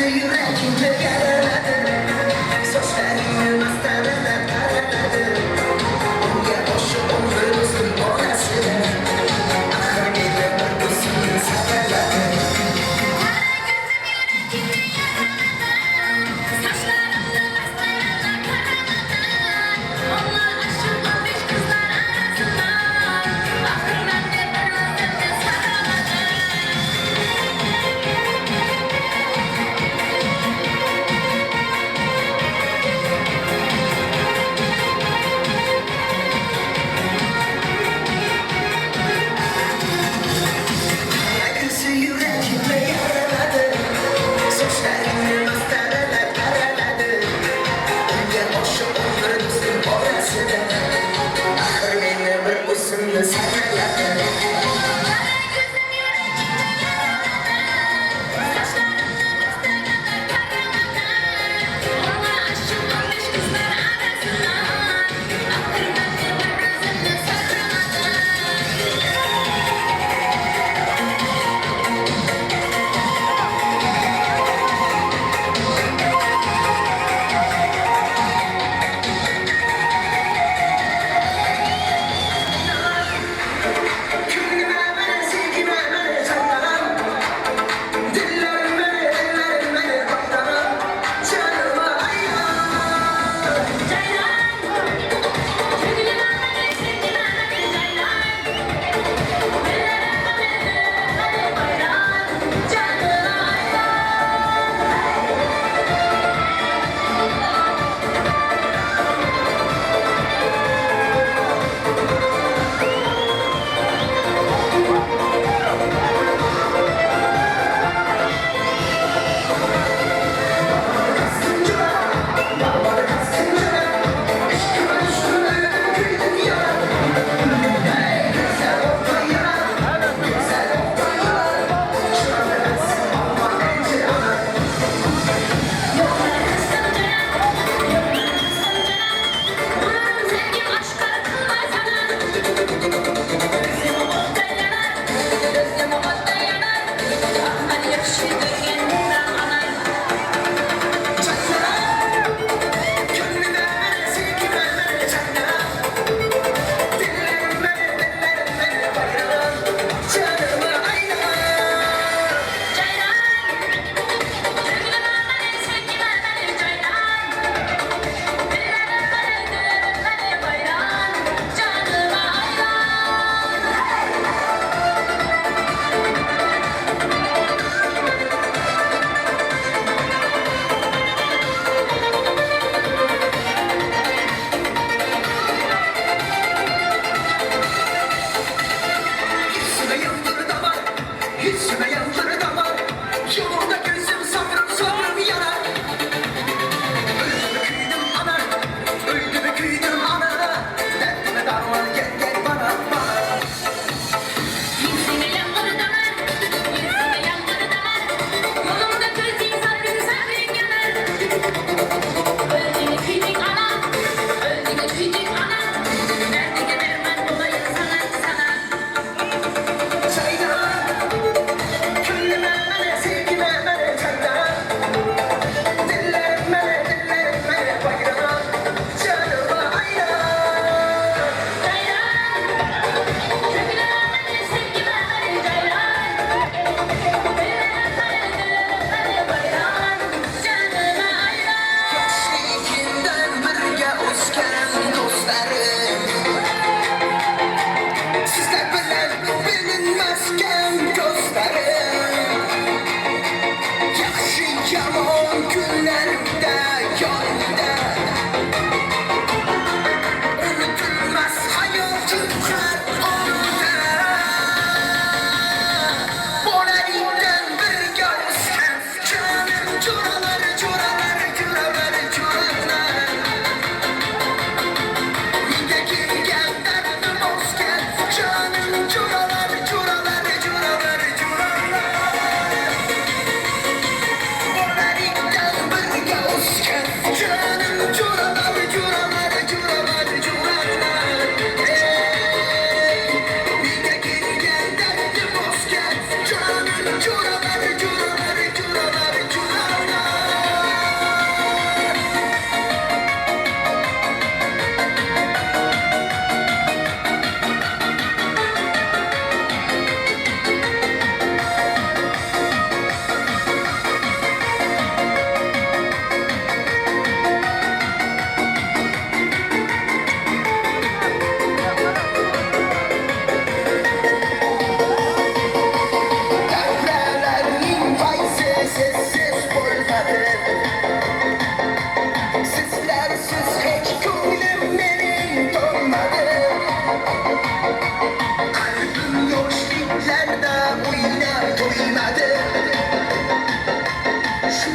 yüreğimde yaraladı. Sözlerimi masterine paraladı. Ya boşu umrumuzun orası. Ah yine uykusunu saraladı.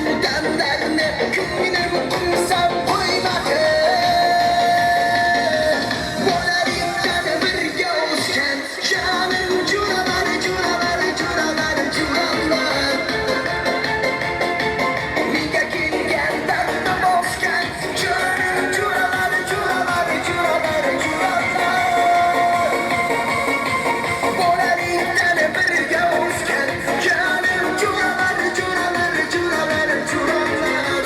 Demlerine günem insan koymadı. Bolarımdan bir yavuzken canım curalar curalar curalar curalar. Niga kilgen derdim bozken canım curalar curalar curalar curalar. Bolarımdan bir yavuzken canım curalar curalar curalar curalar.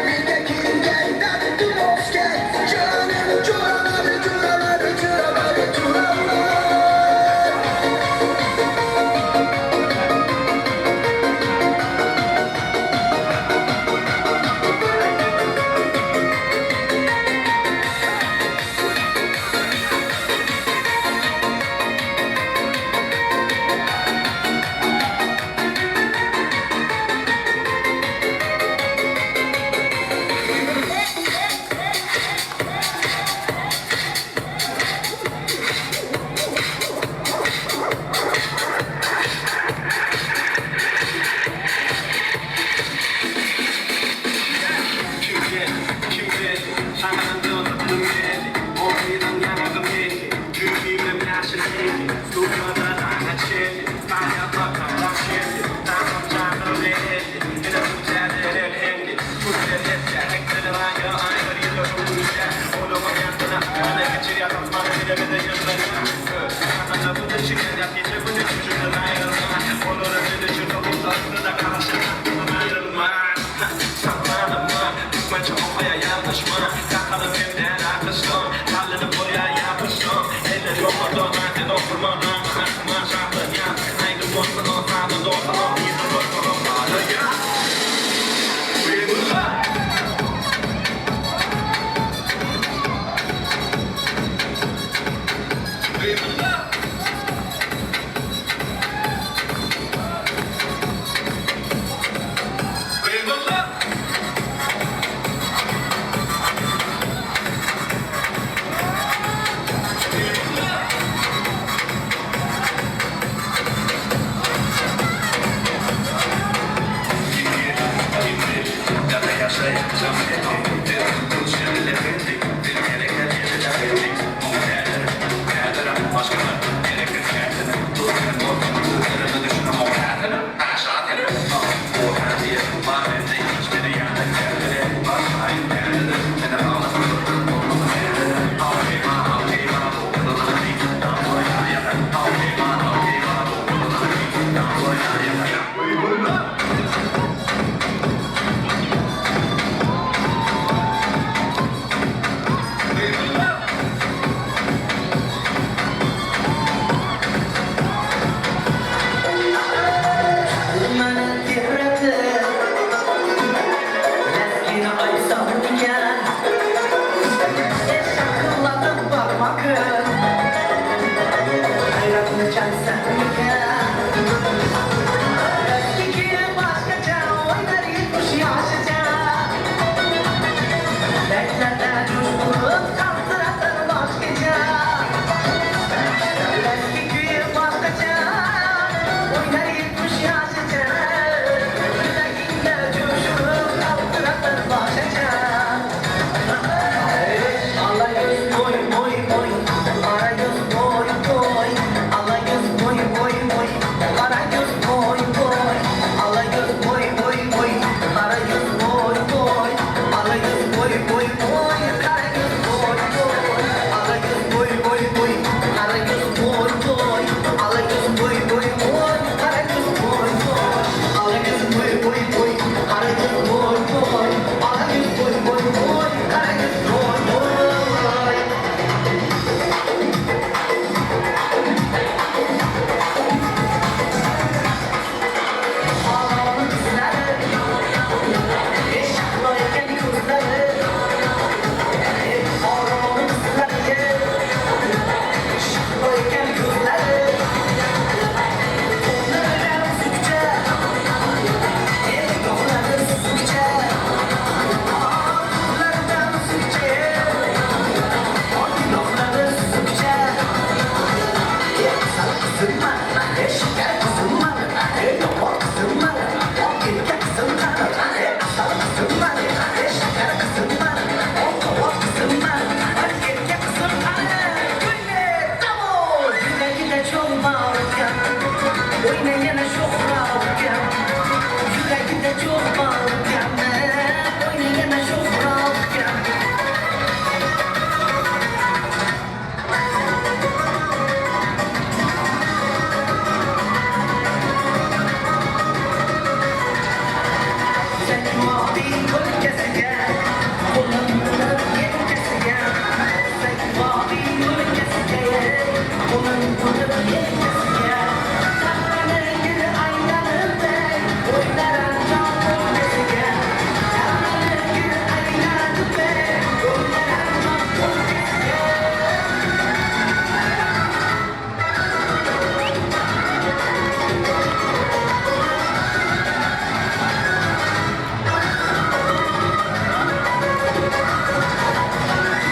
Niga kilgen derdim bozken canım curalar curalar curalar curalar. Oynayana çok rahatken, yüreğimde çok bağlıken ben. Oynayana çok rahatken. Sen mavi gölgesine, kullanılır yetkesine. Sen mavi gölgesine, kullanılır yetkesine. Tanrı'nın gül aynalarında, oynaran canlı kesine. Tanrı'nın gül aynalarında, oynaran canlı kesine.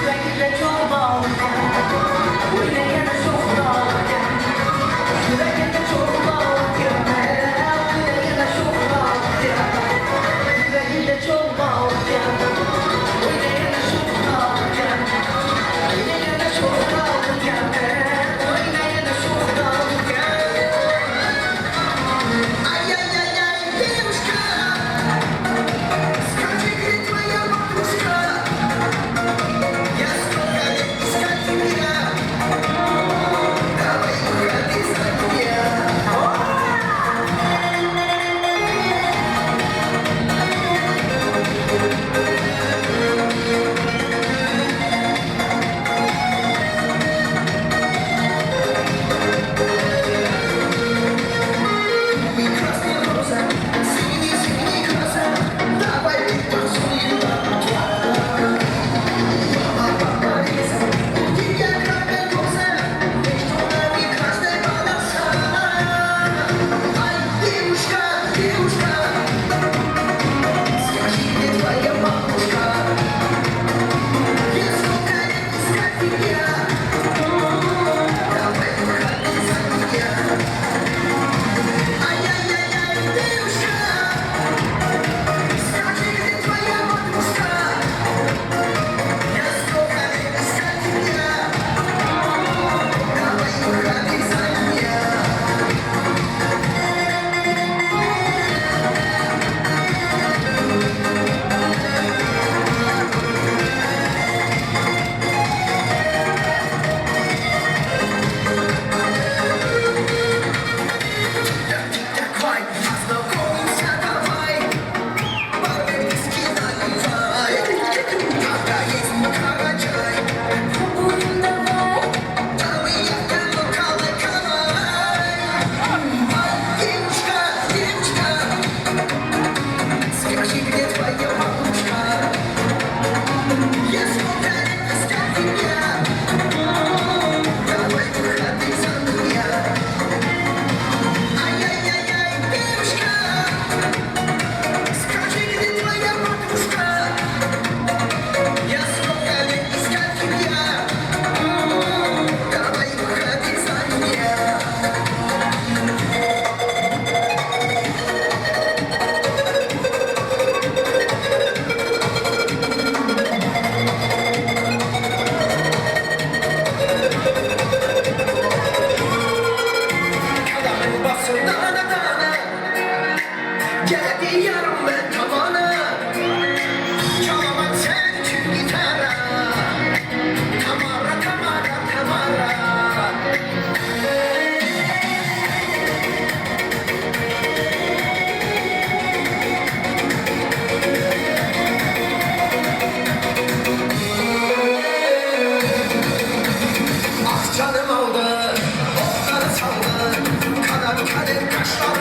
Yüreğimde çok bağlıken, oynayana çok rahatken. Yüreğimde çok bağlıken, oynayana çok rahatken. Yüreğimde çok bağlıken, oynayana çok rahatken. Oynayana çok rahatken, oynayana çok rahatken. Ай-яй-яй-яй, девушка, скажи, где твоя бабушка? Я столько лет искать тебя. Давай уходи за меня. Красная роза, синий глаза, давай танцуем до утра. Мама Борис, у тебя красная роза, между нами красная полоса. Ай, девушка, девушка, скажи, где твоя бабушка? Я столько лет искать тебя. Давай уходи за меня. Ай-яй-яй-яй, девушка, скажи, где твоя бабушка? Я столько лет искать тебя. Давай уходи за меня. Давай, познакомимся, давай. Пару виски наливай. Когда есть карачай. Будем давай, Там и я прямо калай-калай. Ай, девушка, девушка, скажи, где твоя бабушка? Я столько лет искать тебя. Давай выходи за меня. Ай-яй-яй-яй, девушка, скажи, где твоя бабушка? Я столько лет искать тебя. Давай выходи за меня. Kalanın basın dana dana. Geldi yarım ben tavana. Çalamam sen tüm gitara. Tamara, Tamara, Tamara. Ah canım aldı, okları saldı. Kanat kalem kaşlar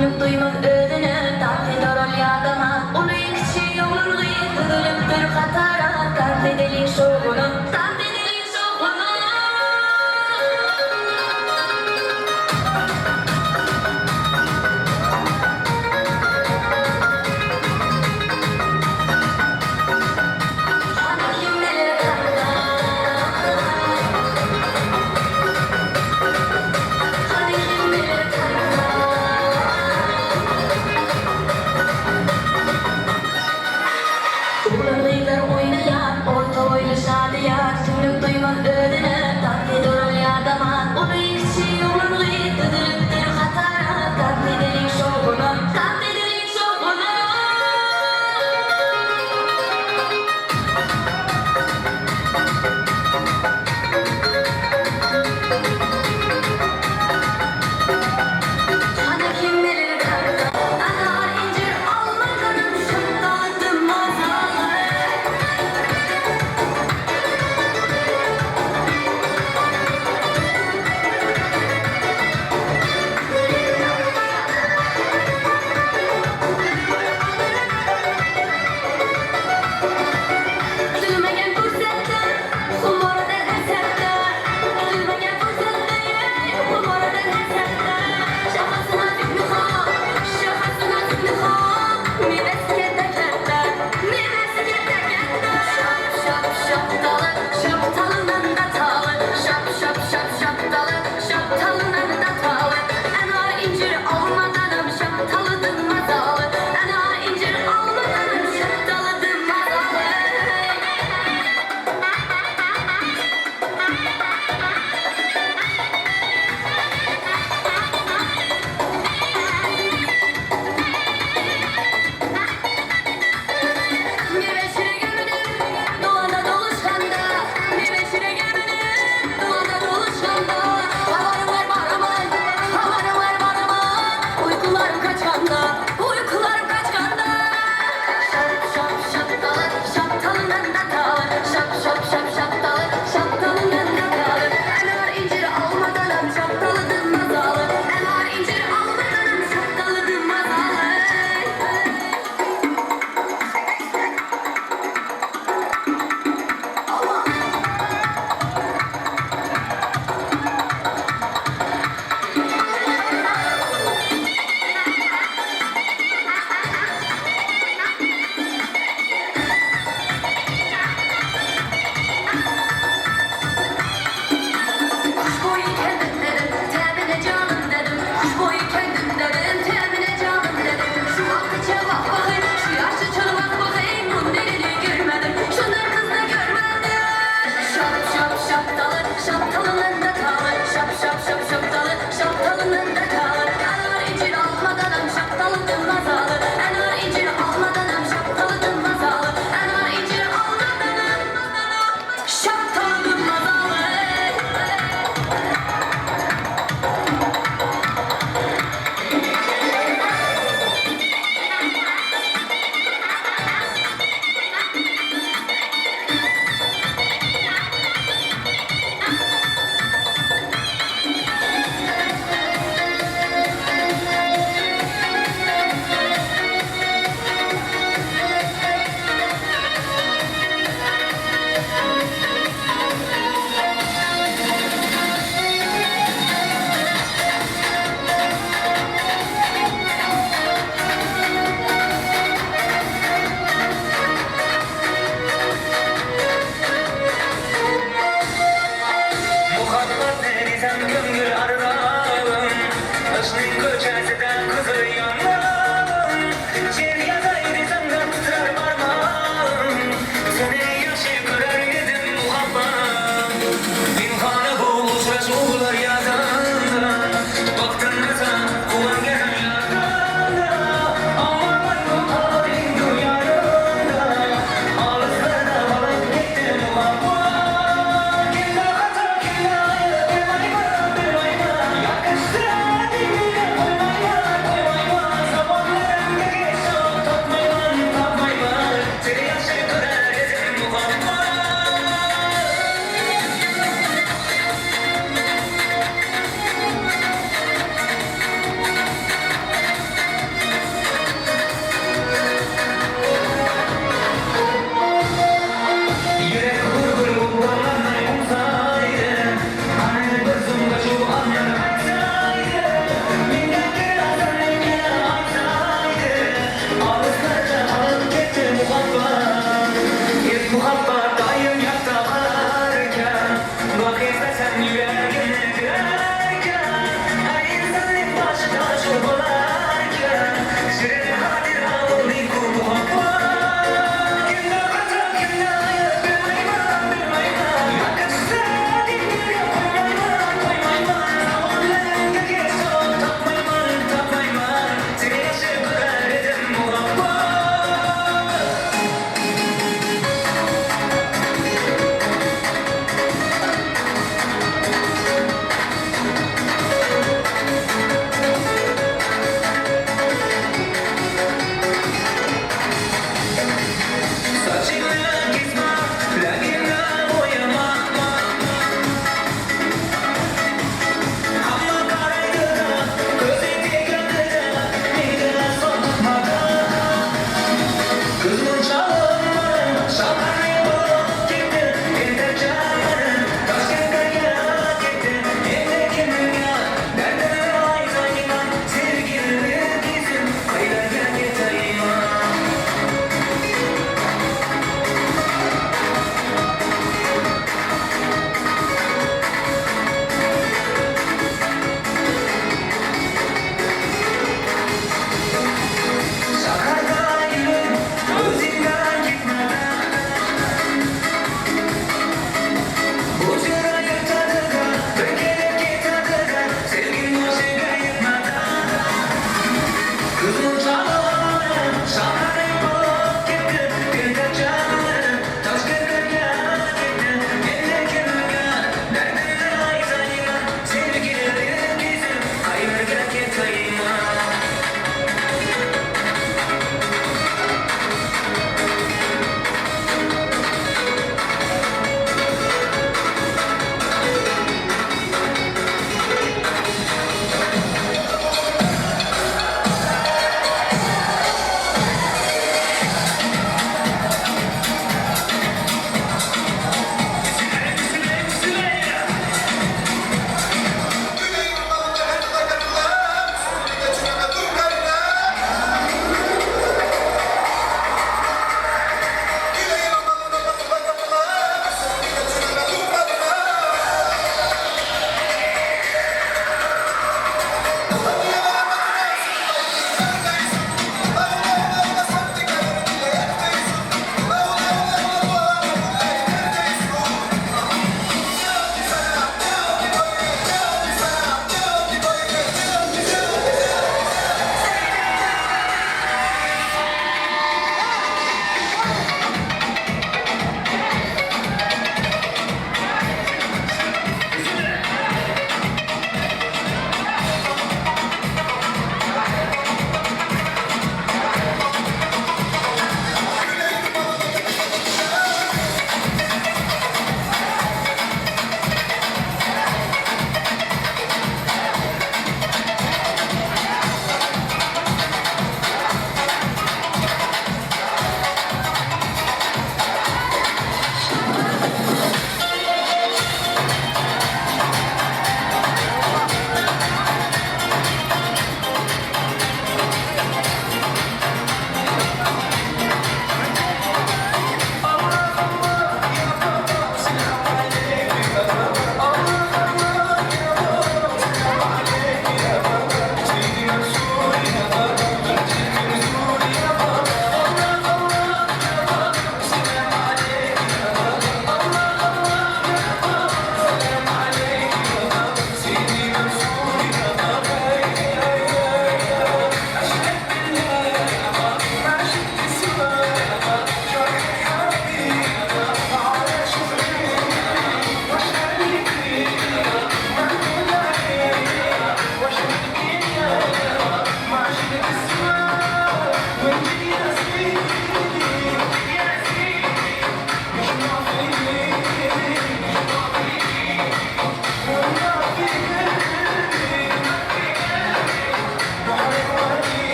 Mutluyum özünü Tatlı rol yadama Ulu kiçi yolurgu Kızılıp bir katara Tart edelim şovunu Tart edelim şovunu Kim neler kanka Hadi kim neler kanka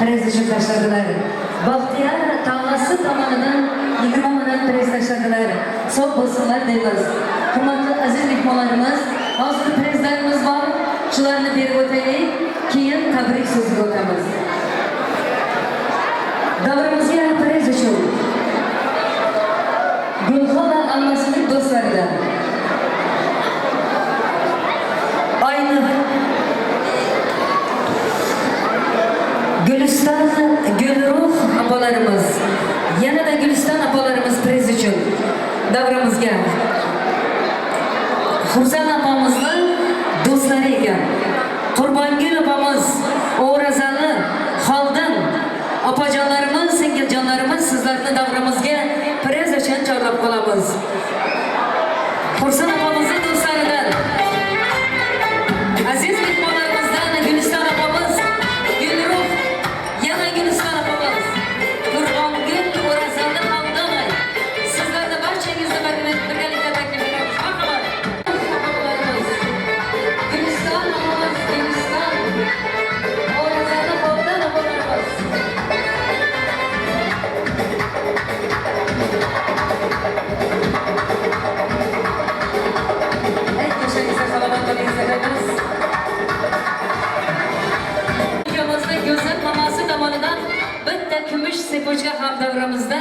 Prezident taşladılar. Bahtiyar Tağlası tamamından 20 minut prez taşladılar. Sağ olsunlar deymiz. Hürmetli aziz mehmonlarımız, hazır prezidentimiz var. Şularını berib o'taylik, keyin tabrik so'ziga o'tamiz. Davrimizga prez uchun Gulxola almasining do'stlaridan aynı Gülistan, Gulruh apalarımız, yana da Gülistan apalarımız prez uchun davrimizga Xurzan apamızning do'stlari ekan. Qurbongul opamiz, O'razali, Xoldan opajonlarimiz, singiljonlarimiz sizlarni davrimizga prez uchun chorlab qolamiz. Xurzan opamizning do'stlaridan aziz mehmonlarimizdan Gülistan opamiz, Gulruh, yana Gülistan opamiz, Qurbongul, O'razali, Xoldan sizlarni barchangizni birgalikda taklif etamiz. Marhamat. Gülistan opamiz, Gülistan, O'razali, Xoldan opalarimiz. Gözlem maması tomonidan bitta kumush sepochka ham davramizda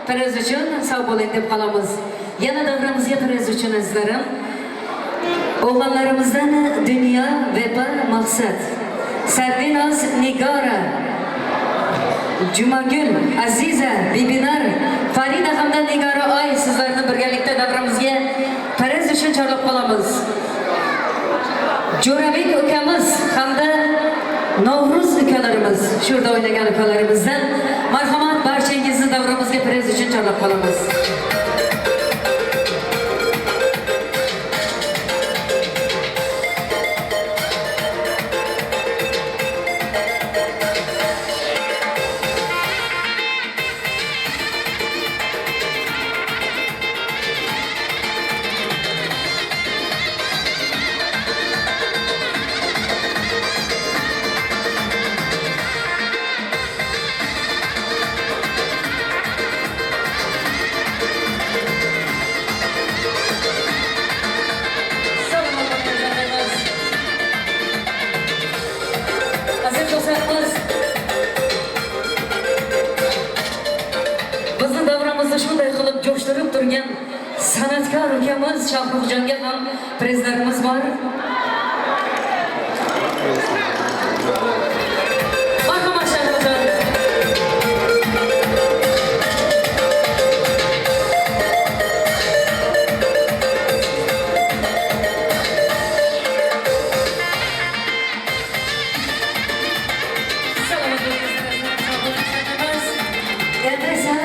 prez uchun sog' bo'ling deb qolamiz. Yana davramizga prez uchun azizlarim o'g'illarimizdan Dunyo, Vepa, Maqsad, Sarvinoz, Nigora, Jumagul, Aziza, Bibinar, Farida hamda Nigora Oy sizlarni birgalikda davramizga prez uchun chorlab qolamiz. Jo'rabek ukamiz hamda Novruz ukalarimiz, şurada oynagan ukalarimizdan marhamat barchangizni davramizga prez uchun chorlab qolamiz. Bizni davramizda shunday qilib jo'shtirib turgan san'atkor ukamiz Shohruxjonga ham prezlarimiz bor. Marhamat Shohruxjon.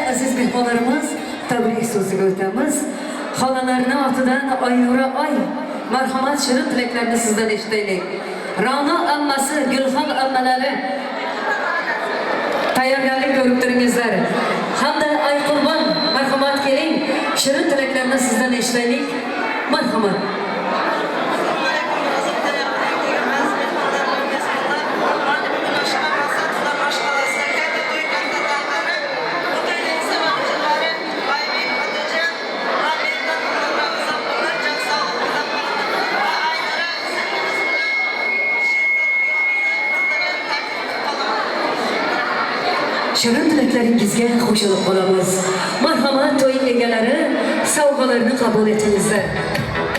Aziz mehmonlarimiz, tabrik so'ziga o'tamiz. Xonalarning ortidan Aynura Ay, marhamat shirin tilaklarni sizdan eshitaylik. Ra'no ammasi, Gulxan ammalari tayyorgarlik ko'rib turingizlar. Hamda Ay Qurbon, marhamat keling, shirin tilaklarni sizdan eshitaylik. Marhamat. Shirin tilaklaringizga qo'shilib qolamiz. Marhamat, to'y egalari, sovg'alarni qabul etingizlar.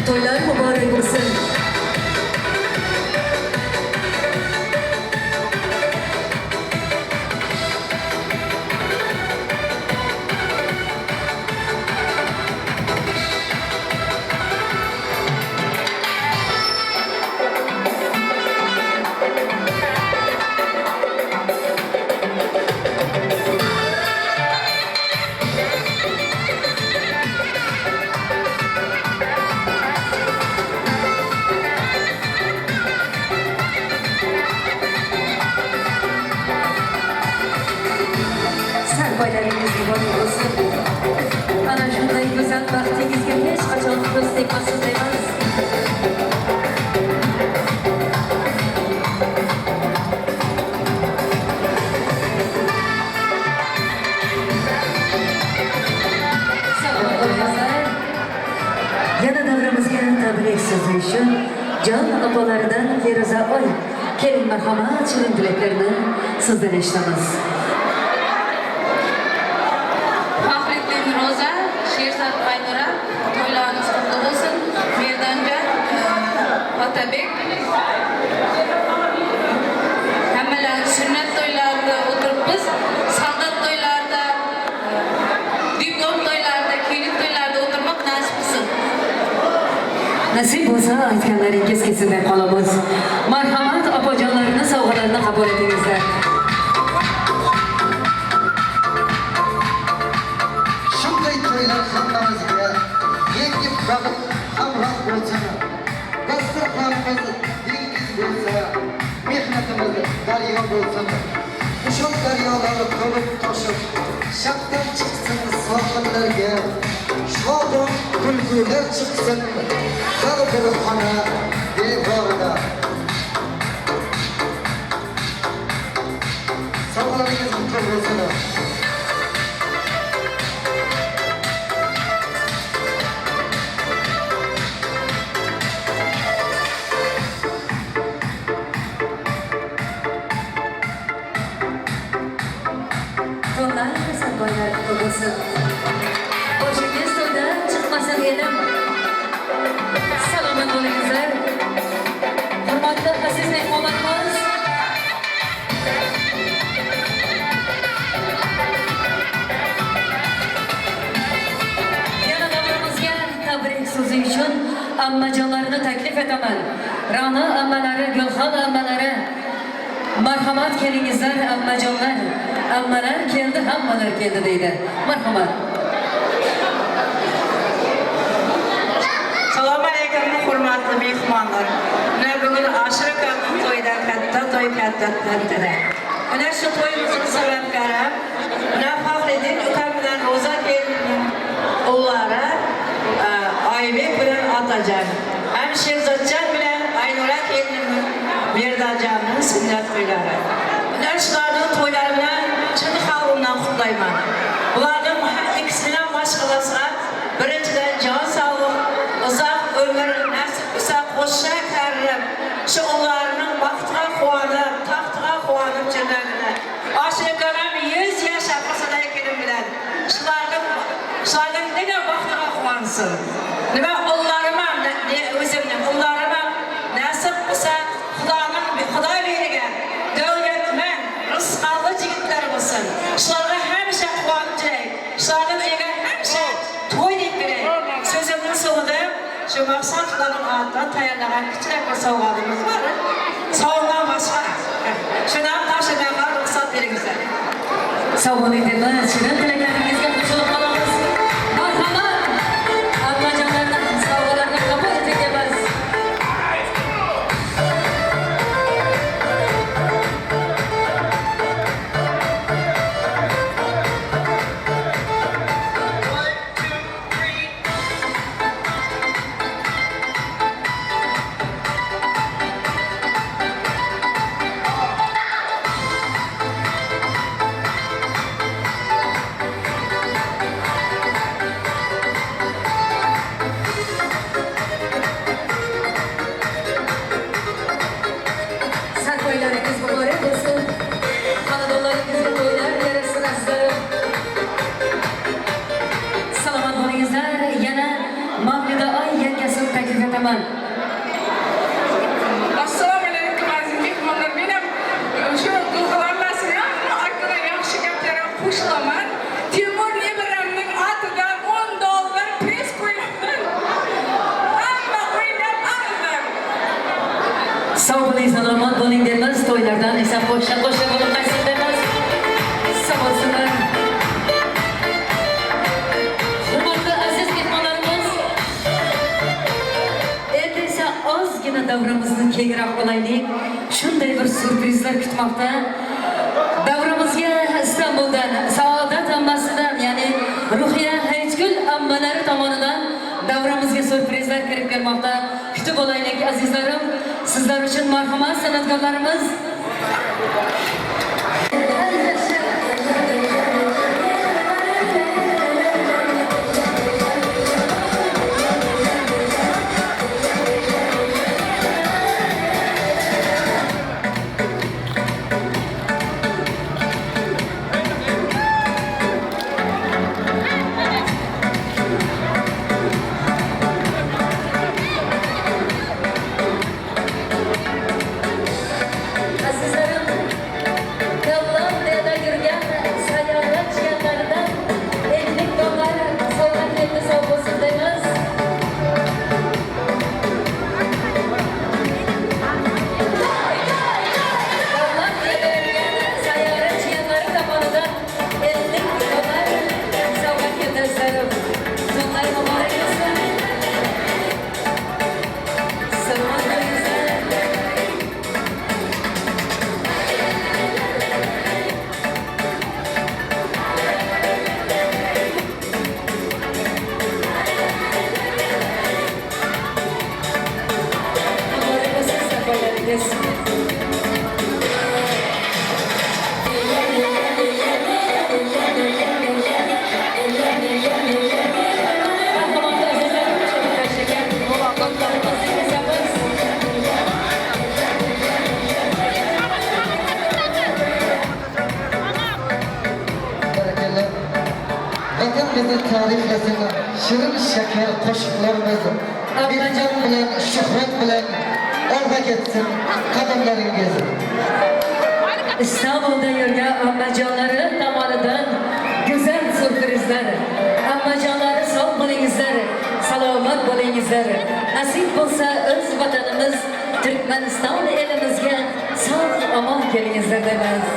To'ylar muborak bo'lsin. Sarboylaringiz muborak bo'lsin. Ana shunday go'zal baxtingizga hech qachon ko'z tegmasin deymiz. Yana davramizga tabrik so'zi uchun jon opalaridan Feruza Oy, keling marhamat shirin tilaklarini sizdan eshitamiz. Fahrettin Roza, Sherzod Aynura, to'ylarimiz qutlug' bo'lsin. Merdonjon, Otabek. Hammalar sunnat to'ylarida o'tiribmiz. Soldat to'ylarida, diplom to'ylarida, kelin to'ylarida o'tirmoq nasib qilsin. Nasib bo'lsa aytganlaringiz kesilmay qolamiz. Marhamat, opajonlarni sovg'alarini qabul etingizlar. Shunday to'ylar hammamizga yengib bag'ib hamroh bo'lsin. Dasturxonimiz dengiz bo'lsa, mehnatimiz daryo bo'lsin. O'sha daryolar to'lib toshib, shabdan chiqsin sohillarga. Shodon kulgular chiqsin, har bir xona devorida. Sog'lig'ingiz qutlug' bo'lsin. To'ylar sarboylar bo'lsin. Boshingiz to'ydan chiqmasin edim. Salomat bo'lingizlar. Hurmatli aziz mehmonlarimiz, yana davramizga tabrik so'zi uchun ammajonlarni taklif etaman. Ra'no ammalari, Gulxan ammalari, marhamat kelingizlar ammajonlar. Ammalar keldi, hammalar keldi deydi. Marhamat. Assalomu alaykum hurmatli mehmonlar. Mana bugun Ashrakanning to'yidan katta to'y katta. Mana shu to'yimizning sababkari mana Faxriddin ukam bilan Ro'za kelin o'g'illari Oybek bilan Otajon, ham Sherzodjon bilan Aynura kelinning Merdonjonning sunnat to'ylari. Mana shularning to'ylari bilan chin qalbimdan qutlayman. Ularning har ikkisidan boshqalasa birinchidan jon sog'lik, uzoq umr nasib qilsa qo'shsha karim, shu ularning baxtiga quvonib, taxtiga quvonib jirlarida. Oshirkaram 100 yashab qolsa kelim bilan. Shularning nega baxtiga quvonsin? Nima ularima, o'zimning ularima nasib qilsa Xudo bergan davlatman, rizqli yigitlar bo'lsin. Shularga hamisha quvonib jiray. Shularning ega hamisha to'y deb beray. So'zimni so'ngida shu maqsadlarning ortidan tayyorlagan kichik bir sovg'amiz bor. Sovg'a boshqa. Shundan tashqari ruxsat beringizlar. Sog'lik deb shirin tilaklaringizga qo'shilib qolamiz. Marhamat, ammajonlardan sovg'alarni marhamat. Assalomu alaykum aziz mehmonlar. Men ham shu qilg'anmasini haqqida yaxshi gaplar ham qo'shilaman. Timur Nebiramning atidan $10 pes qo'yaman. Hamma o'ylab aldim. Sağ bo'ling, salomat bo'ling deymiz. To'ylardan esa qo'sha bo'lib qaytsin deymiz. Sağ olsunlar. Hurmatli aziz mehmonlarimiz, endi esa ozgina davramizni kengroq qilaylik. Shunday bir syurprizlar kutmoqda. Davramizga Istanbuldan, Saodat ammasidan, ya'ni Ruhiya Hayitgul ammalari tomonidan davramizga syurprizlar kirib kelmoqda. Kutib olaylik azizlarim. Sizlar uchun marhamat san'atkorlarimiz. Azizlarim, Gollandiyada yurgan sayyorat jiyanlaridan $50 sovg'a sovg'a bo'lsin deymiz. Gollandiyada yurgan sayyorat jiyanlari tomonidan $50 sovg'a keltirishlar. Tunlar muborak bo'lsin. Salomat bo'linglar. Yes. Barakallah. Vatan bizni tariflasın, shirin shakar qo'shiqlarimiz bilan shuhrat bilan olg'a ketsin qadamlaringiz. İstanbul'da yurgan ammajonlari tomonidan go'zal syurprizlar. Ammajonlari sog' bo'lingizlar, salomat bo'lingizlar. Nasib bo'lsa o'z vatanimiz Turkmaniston elimizga sog' omon kelingizlar deymiz.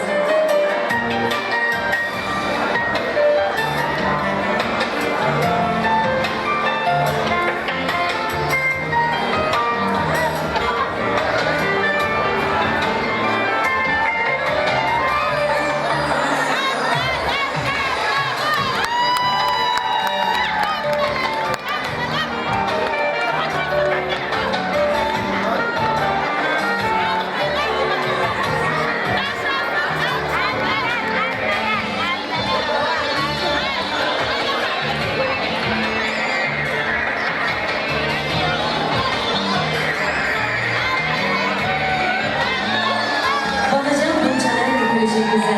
Banacan bunçalar yürüyüşünüze,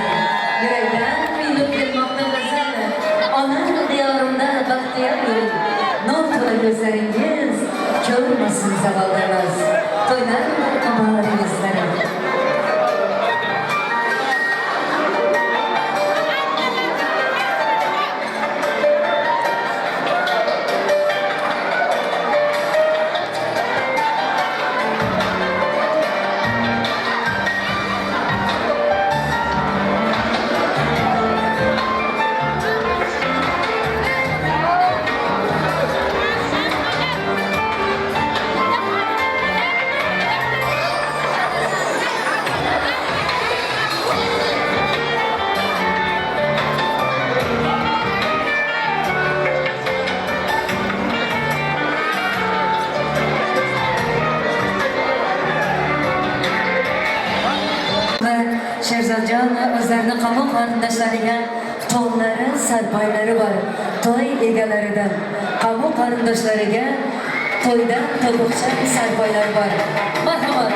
yürekten kıyılıp gelmakta güzel. Ana diyarında bahtiyar yol, nur tola gözleringiz, körmesin zavallarınız. Toylar amalarınızları. Sherzodjon o'zlarini qamoq qarindoshlariga to'nlari, sarpoylari bor. To'y egalaridan qamoq qarindoshlariga to'yda to'piqcha sarpoylar bor. Marhamat.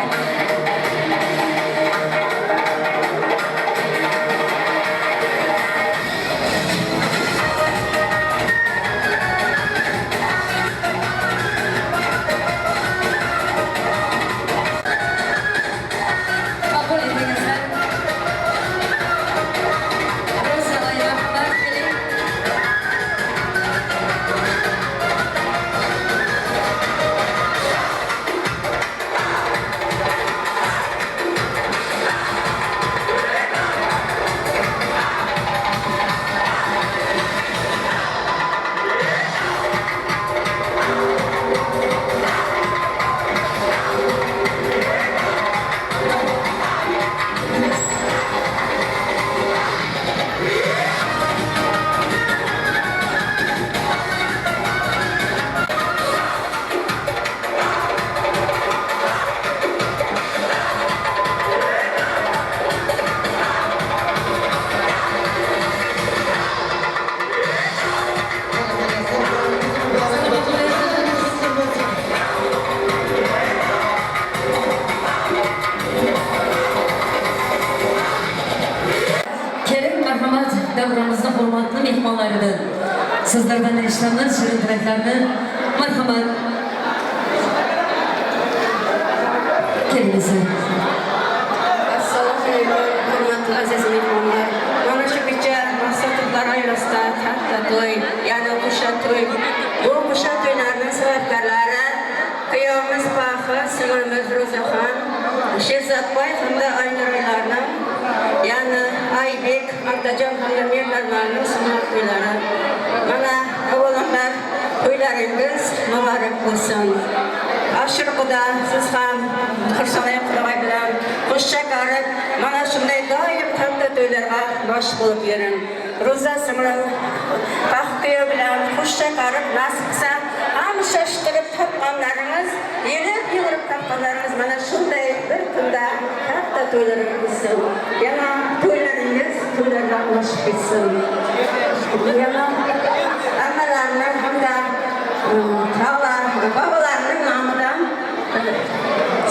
mehmonlaridan sizlardan eshitamiz shirin tilaklarni. Marhamat. Kelinglar. Assalomu alaykum, hurmatli aziz mehmonlar. Mana shu kecha maqsadlar oilasida katta to'y, ya'ni o'sha to'y. Bu o'sha to'ylarning sababkorlari kuyovimiz Faxri, singilimiz Ro'zaxon, Sherzodboy hamda Aynurlarni, ya'ni Aybek, Abdajon hamda Merlarning sunnat to'ylari. Mana avvalambor to'ylaringiz muborak bo'lsin. Ashur Xudo siz ham Xursanoy Xudoy bilan qo'shcha qarib, mana shunday doim katta to'ylarga bosh bo'lib yuring. Ro'za simran Faxriyo bilan qo'shcha qarib, nasib qilsa hamisha ishtirib topganlarimiz, yelib topganlarimiz mana shunday bir kunda katta to'ylarga bo'lsin. Yana to'ylarga ulaşıp ketsin. Yana annelerinin hamda babalarının namıdan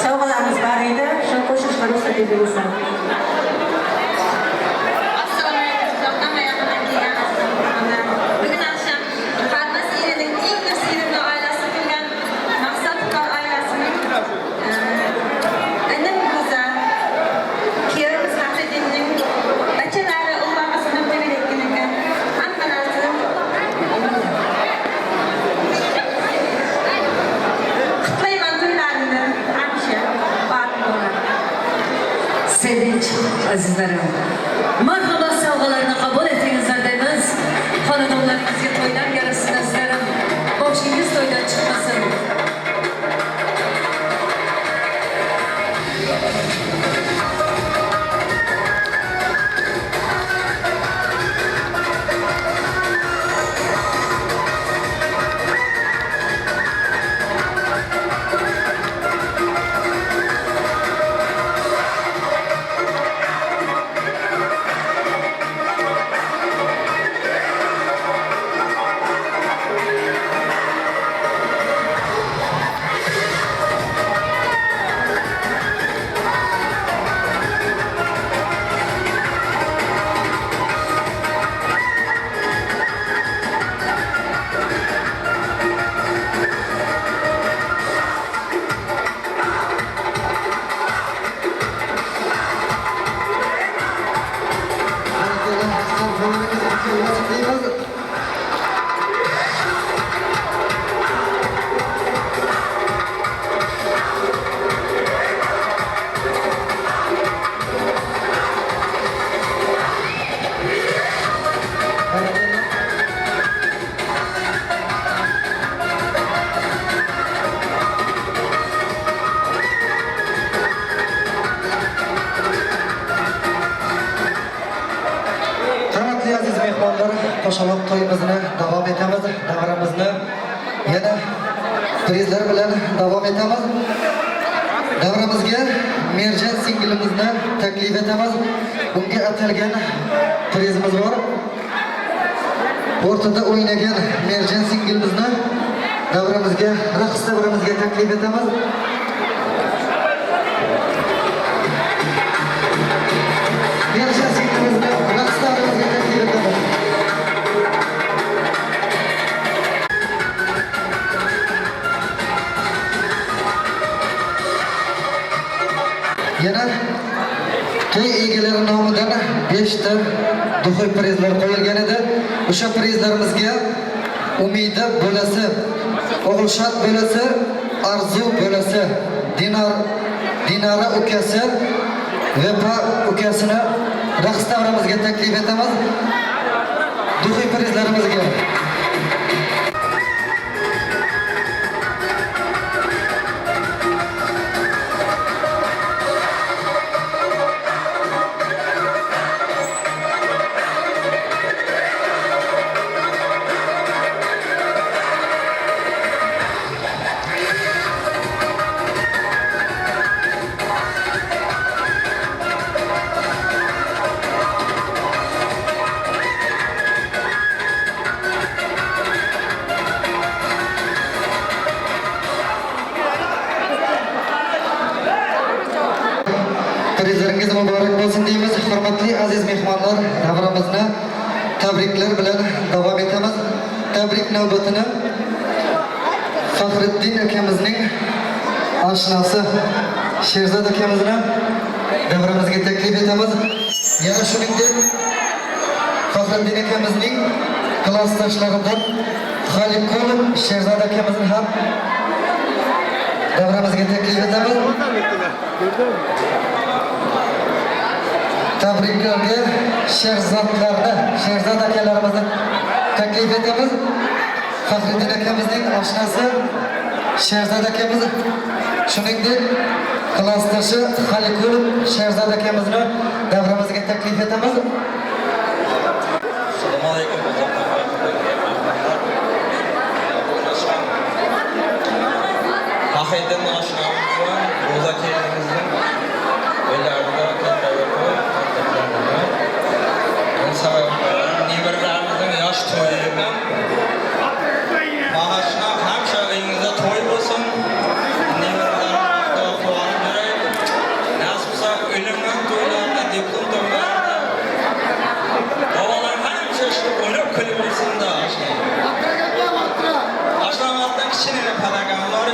sovg'alarimiz bor edi. Shu qo'shishga ruxsat etingizlar. Bugün akşam Fatmas İğne'nin en sevimli ailesi bilen Maksat Kar ailesinin annem güzel kıyarımız Hafidin'in bacaları ullamasının devirikliğinden hammanasının kutlayman to'ylarini hamisha var bo'lar. Sevinç azizlerim. Marhaba savg'alarni qabul etingizlar deymiz. Xonadonlaringizga to'ylar yarashsin azizlarim. Boshingiz to'ydan chiqmasin. Hurmatli aziz mehmonlar, qo'shaloq to'yimizni davom etamiz. Davramizni yana prizlar bilan davom etamiz. Davramizga Merjan singilimizni taklif etamiz. Bunga atalgan prizimiz bor. O'rtada o'ynagan Merjan singilimizni davramizga, raqs davramizga taklif etamiz. Merjan singilimizni raqs davramizga taklif etamiz. Yana to'y egalari nomidan 5 ta duxoy prizlar qo'yilgan edi. O'sha prizlarimizga Umida bo'lasi, O'g'ilshod bo'lasi, Arzu bo'lasi, Dinara ukasi va ukasini raqs davramizga taklif etamiz. Duxoy prizlarimizga Prizlaringiz muborak bo'lsin deymiz. Hurmatli aziz mehmonlar, davramizni tabriklar bilan davom etamiz. Tabrik navbatini Faxriddin akamizning oshnosi Sherzod akamizni davramizga taklif etamiz. Yana shuningdek Faxriddin akamizning klassdoshlaridan Xoliqulov Sherzod akamizni ham davramizga taklif etamiz. Tabriklarga Sherzod akalarimizni taklif etamiz. Faxriddin akamizning oshnosi Sherzod akamiz, shuningdek klassdoshi Xoliqulov Sherzod akamizni davramizga taklif etamiz. Assalomu alaykum. Faxriddin oshnomiz bilan ro'za kelinimizning o'ylarida katta yo'q. Nevaralarimizning yosh to'yi bilan Bag'ashna hamsha uyingizda to'y bo'lsin. Nevaralarimizga quvonib beraylik. Nasib bo'lsa o'limdan to'ylarda, diplom to'ylarida bolalar hamsha shu o'ynab kulib yursin-da. Ashnamatdan kichkina padagonlar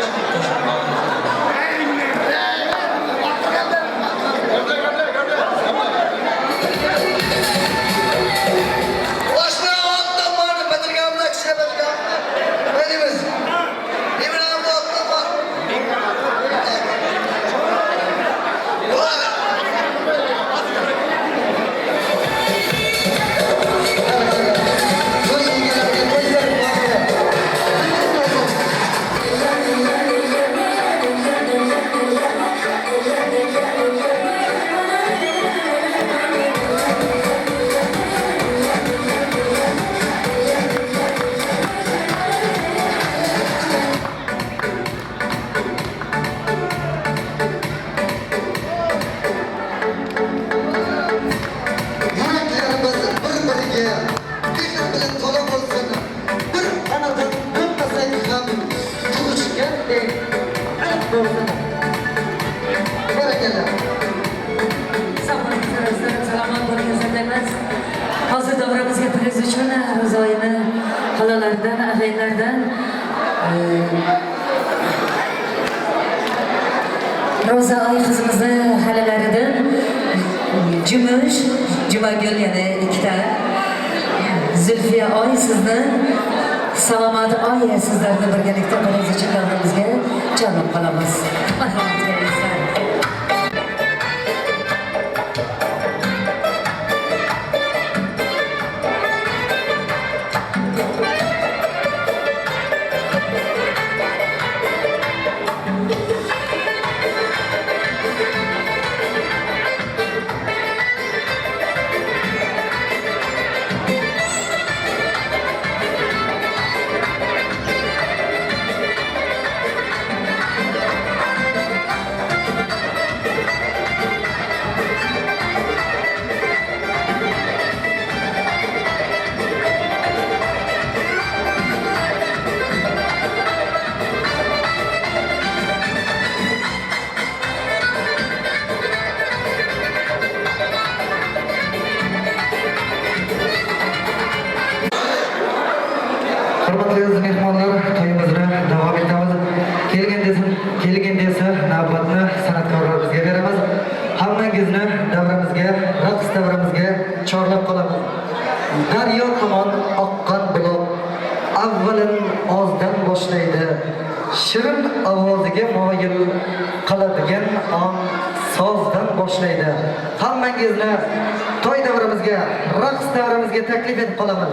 Salomat bo'lingiz deymiz. Hozir davramizga kirish uchun ro'zoyini xalolardan, ag'aylardan Ro'za oy qizimizni xalalaridan Jumush, Jumagul yana ikkita Zulfiya oy sizni Salomat oy sizlarni birgalikda qilish uchun davramizga jalb qilamiz. Marhamat qilinglar. Hurmatli mehmonlar, to'yimizni davom etamiz. Kelgan desa navbatni san'atkorlarimizga beramiz. Hammangizni davramizga, raqs davramizga chorlab qolamiz. Daryo tomon oqqan buloq avvalin ozdan boshlaydi. Shirin ovoziga moyil qiladigan on sozdan boshlaydi. Hammangizni to'y davramizga, raqs davramizga taklif etib qolaman.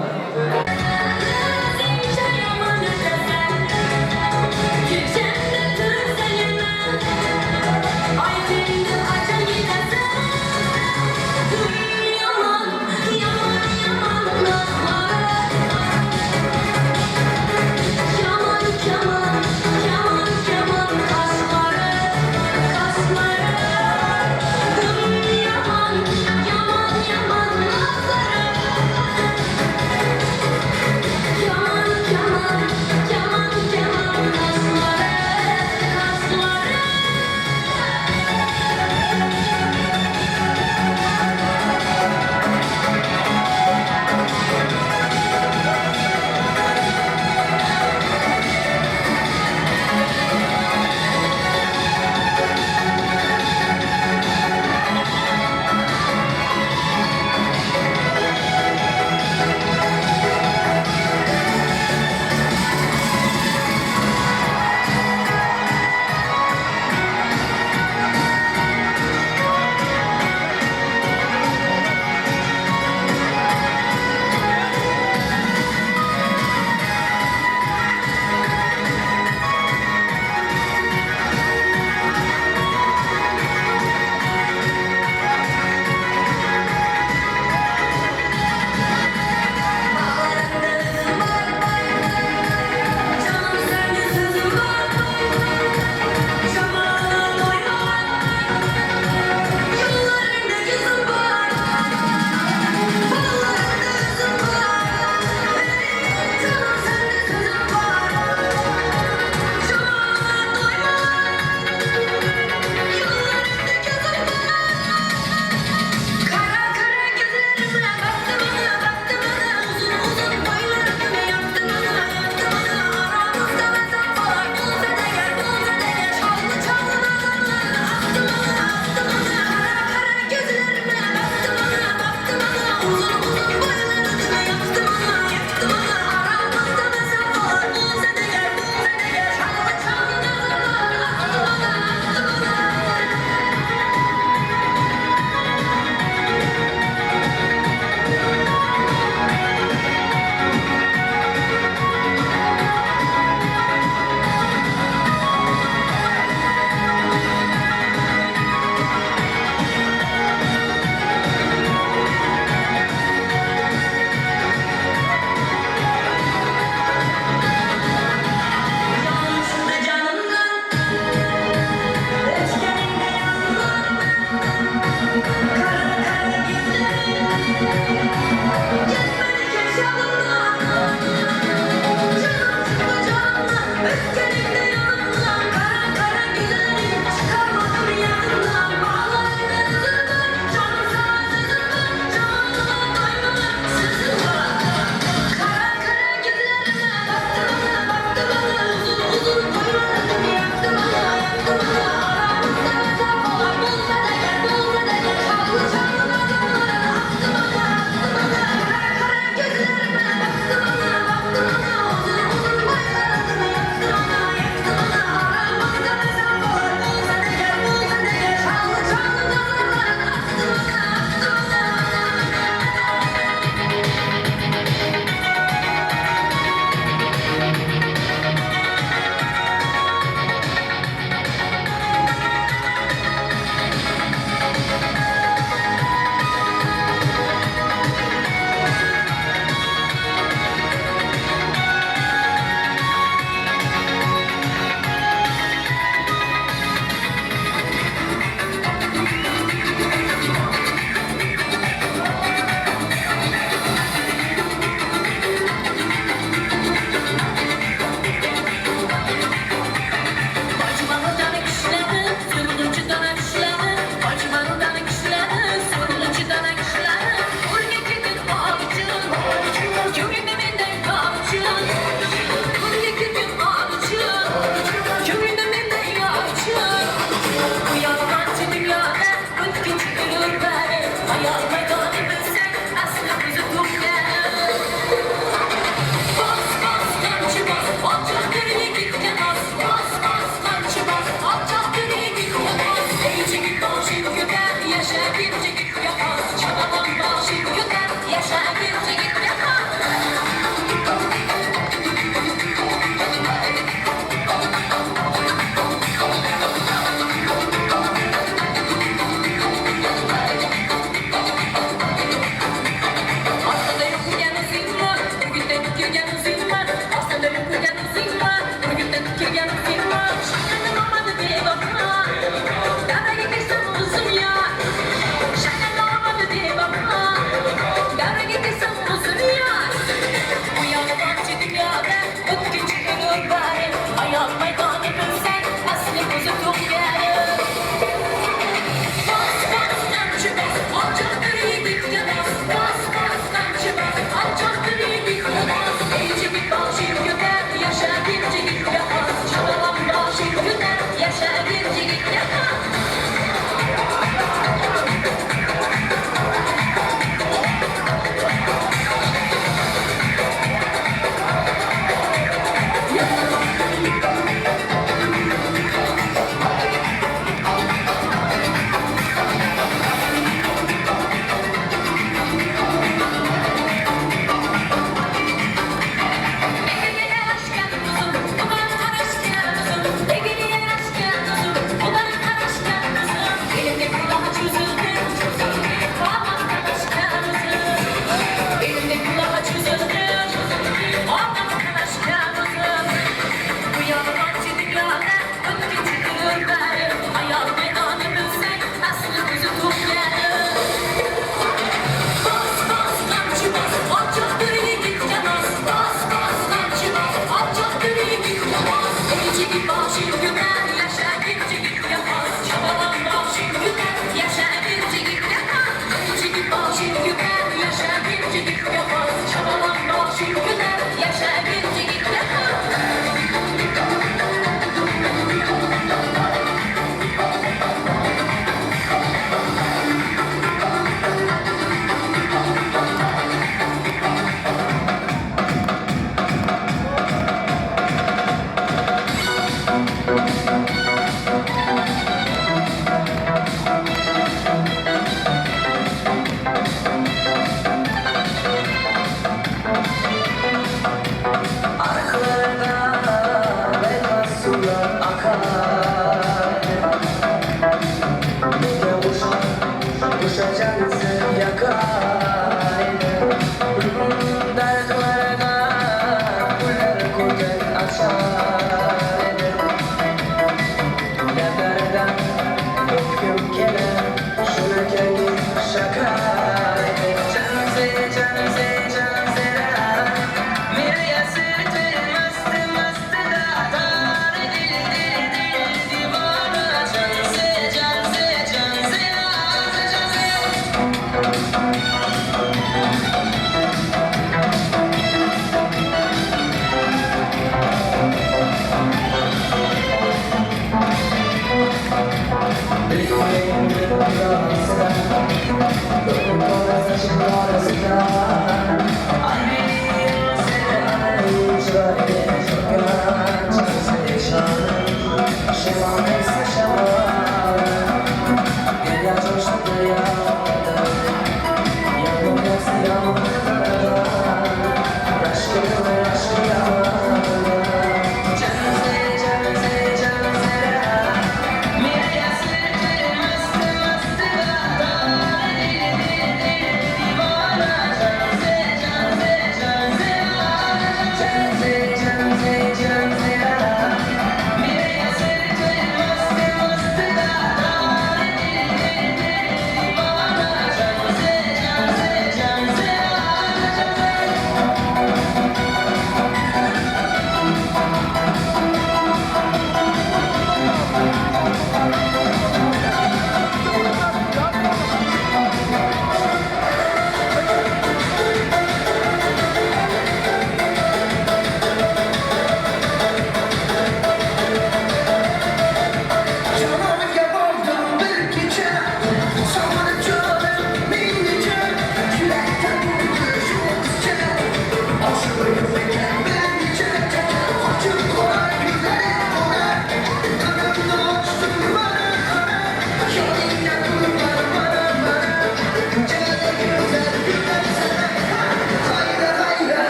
Must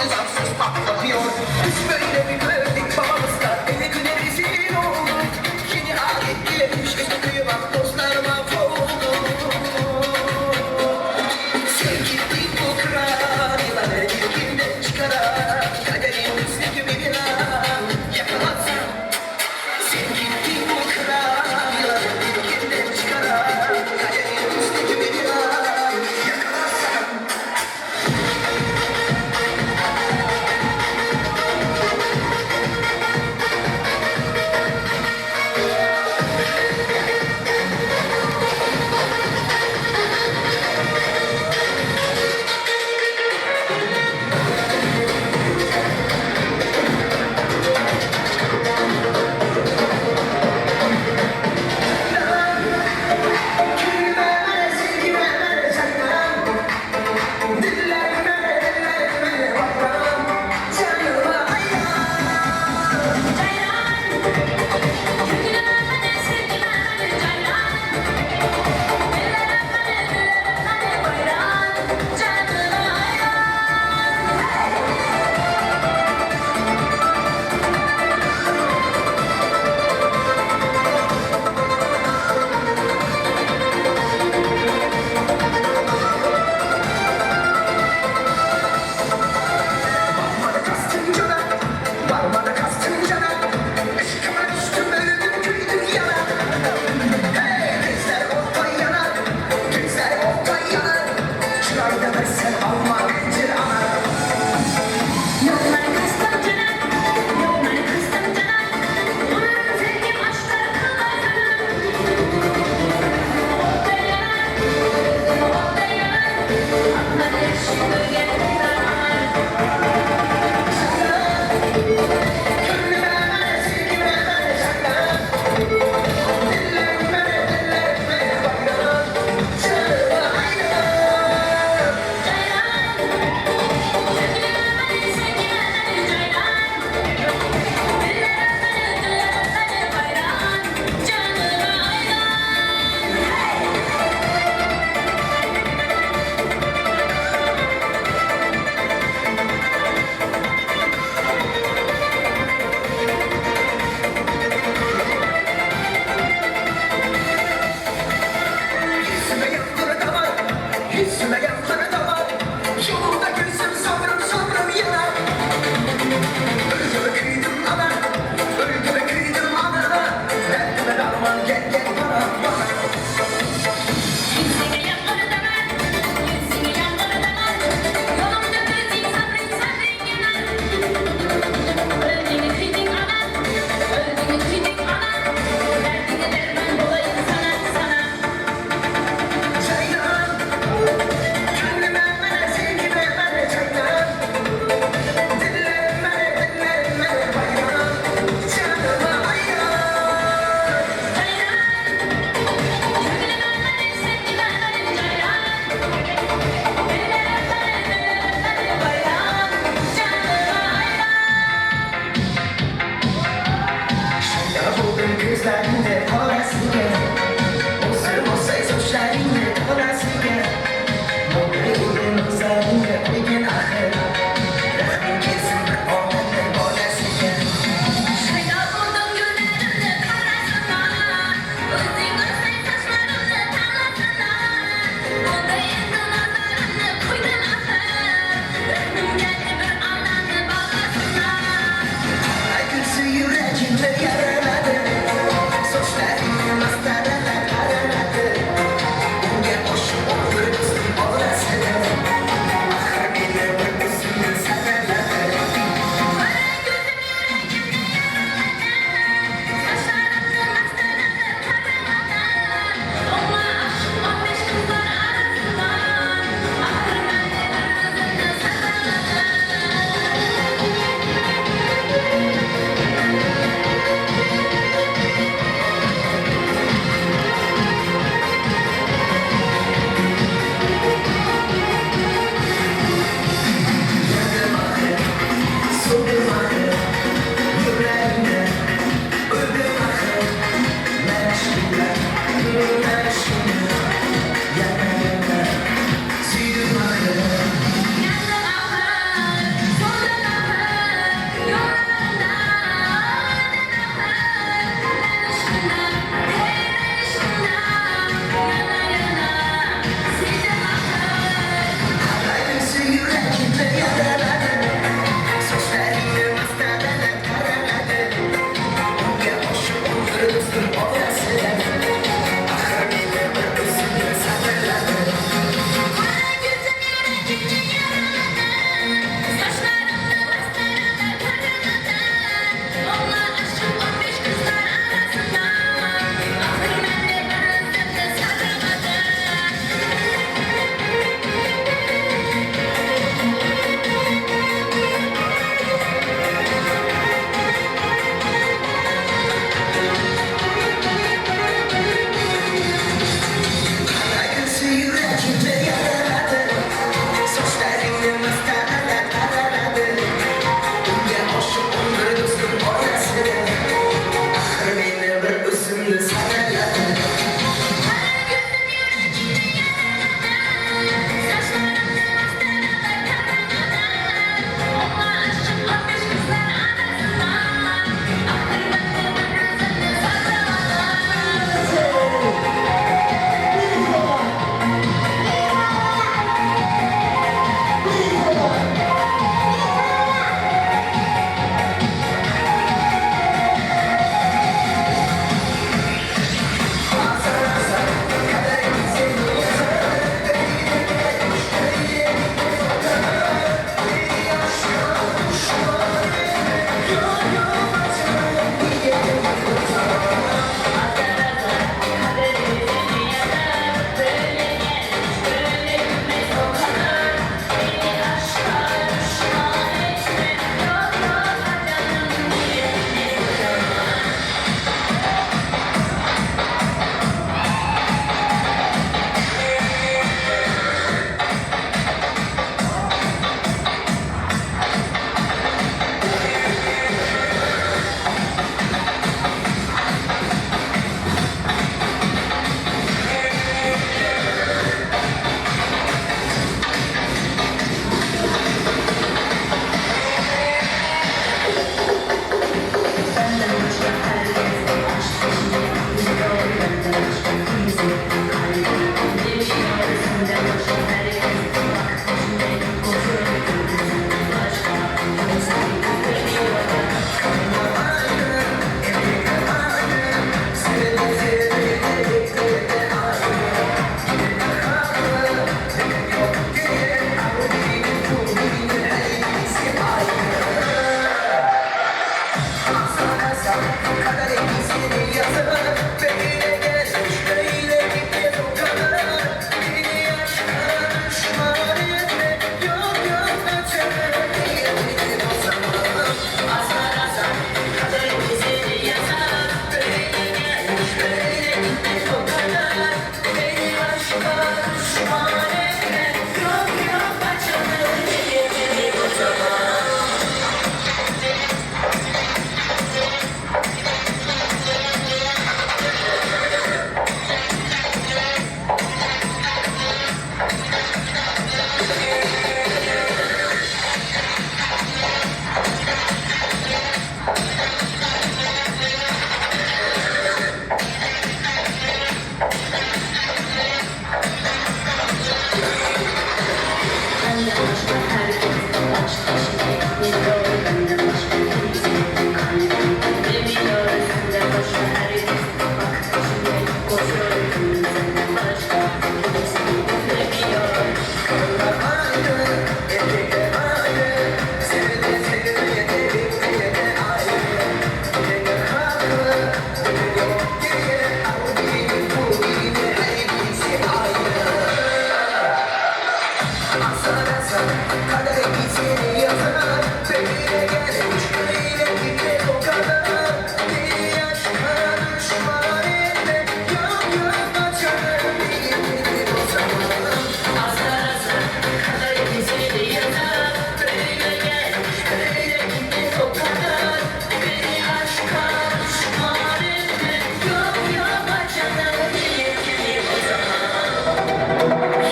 nizamsız patlatıyor. Biz böyle bir verdik babamızda eve güne rezil olduk. Yeni adet dilemiş üstü bak dostlar mahvoldu. Sevgili bu kral yılanı ilkinden çıkaran kaderin üstü bir ilan yakalatsan. Sevgili bu kral yılanı ilkinden çıkaran kaderin üstü bir ilan yakalatsan.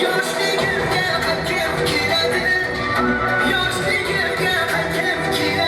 Yosh ligimga hakem kiradi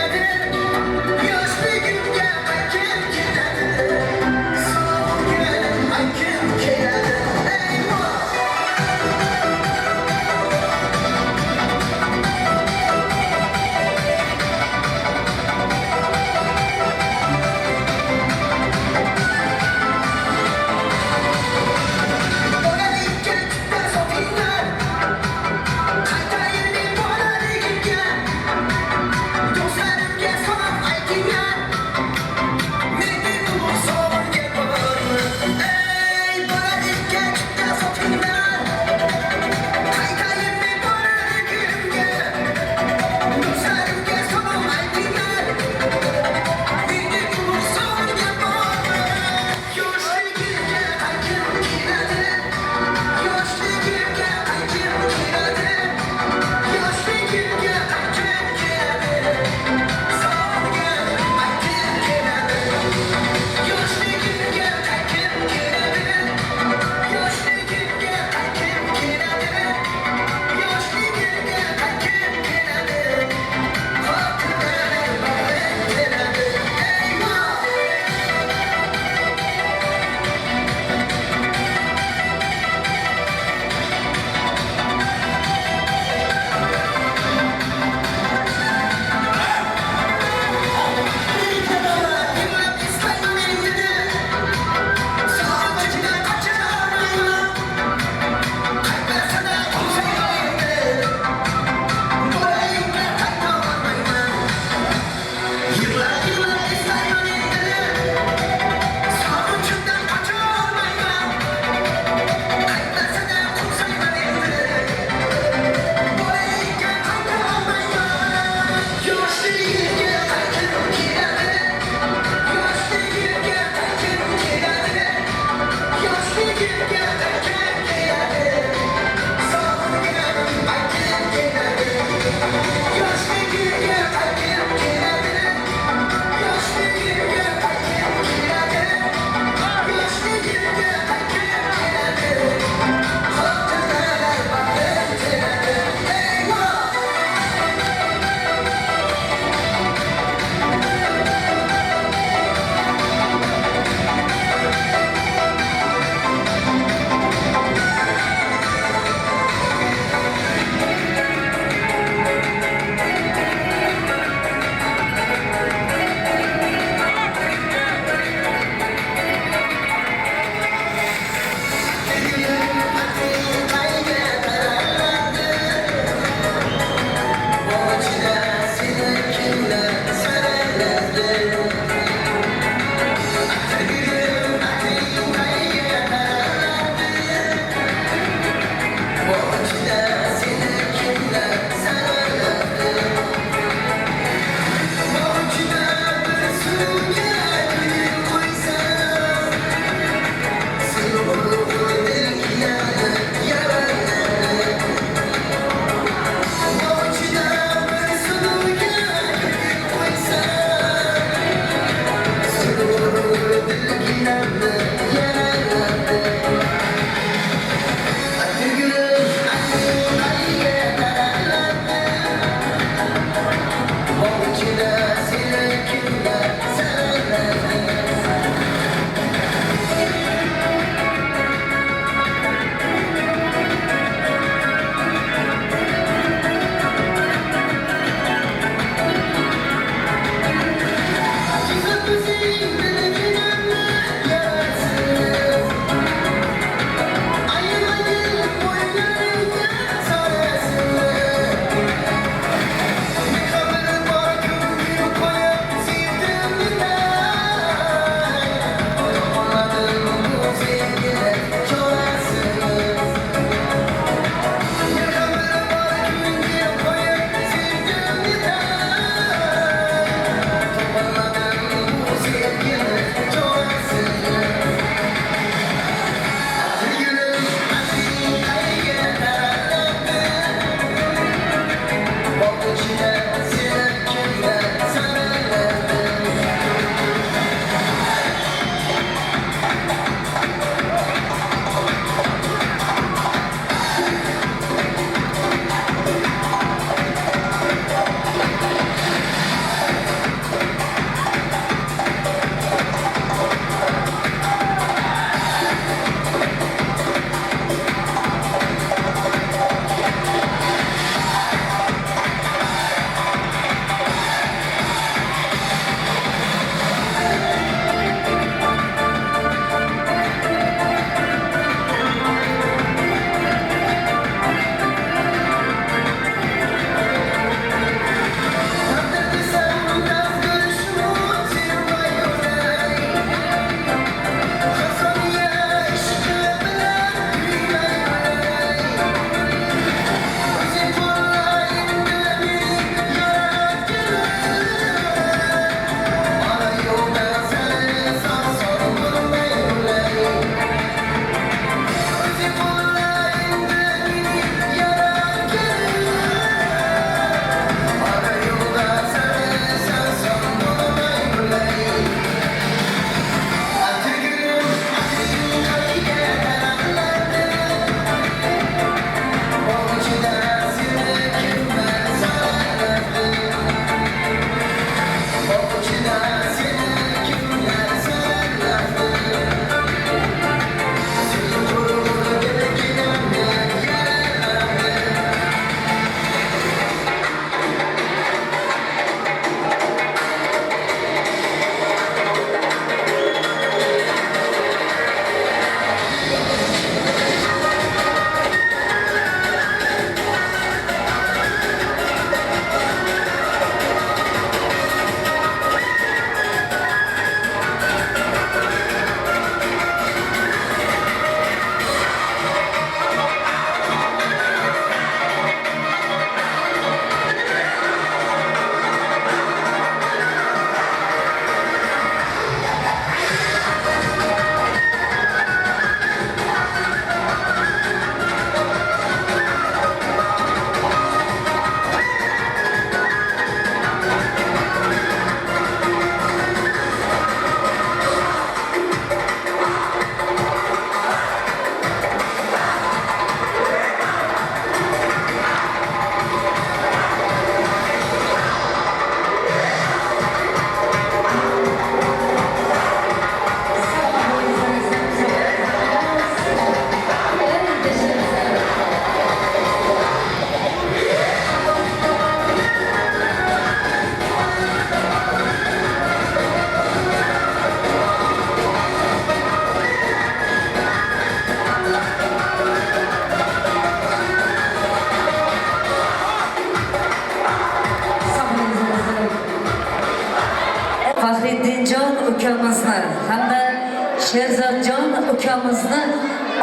Sherzodjon ukamizni